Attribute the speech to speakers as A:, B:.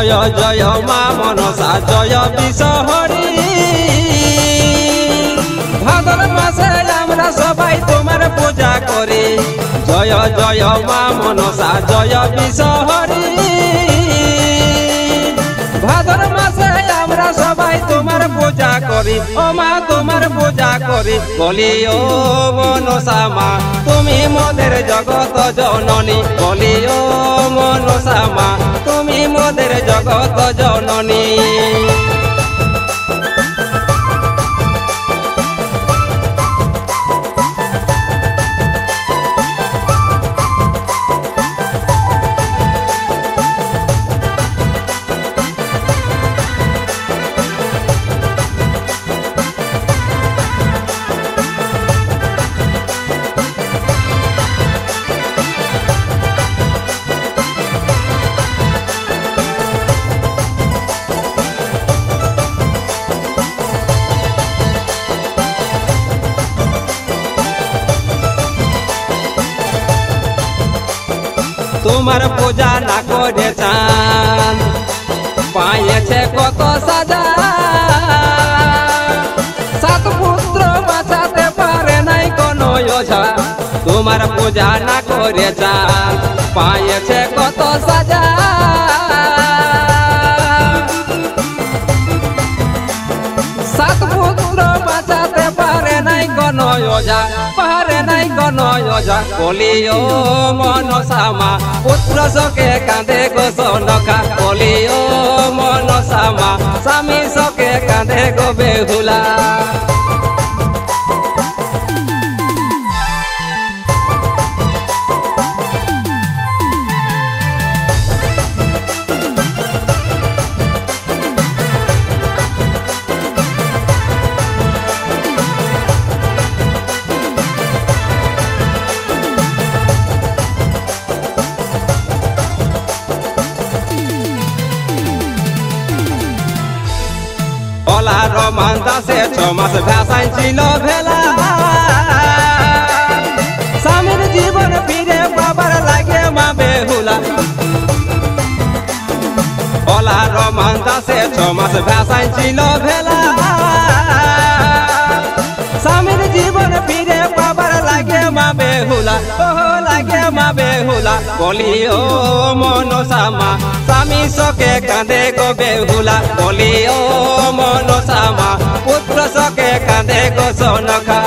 A: জয় জয় মা মনসা জয় বিশ্বহরি। ভাদর মাসে আমরা সবাই তোমার পূজা করি। জয় জয় মা মনসা জয় বিশ্বহরি। ভাদর মাসে আমরা সবাই তোমার পূজা করি। ও মা তোমার পূজা করি। বলি ও মনসা মা তুমি মোদের জগত জননী। বলি ও মনসা মা তুমি মোদের জগত জননী। তোমার পূজা না করে চান পাইছে কত সাজা। সাত পুত্র বাঁচাতে পারে নাই কোনো ওঝা। তোমার পূজা না করে চান পাইছে কত সাজা। সাত পুত্র বাঁচাতে পারে নাই কোনো ওঝা। পারে নাই কোনো ওঝা। বলি ও মনসা মা পুত্র শোকে কাঁদে গো সনকা। বলি ও মনসা মা স্বামী শোকে কাঁদে গো বেহুলা। রমান দাসে 6 মাস ভাষায় ছিল ভেলা। স্বামীর জীবন ফিরে পাবার লাগে মা বেহুলা। ওলা রমান দাসে 6 মাস ভাষায় ছিল ভেলা। স্বামীর জীবন ফিরে পাবার লাগে মা বেহুলা। ও লাগে মা বেহুলা। বলি ও মনসা মা স্বামী শোকে কাঁদে গো বেহুলা। বলি ও মনসা মা পুত্র শোকে কাঁদে গো সনকা।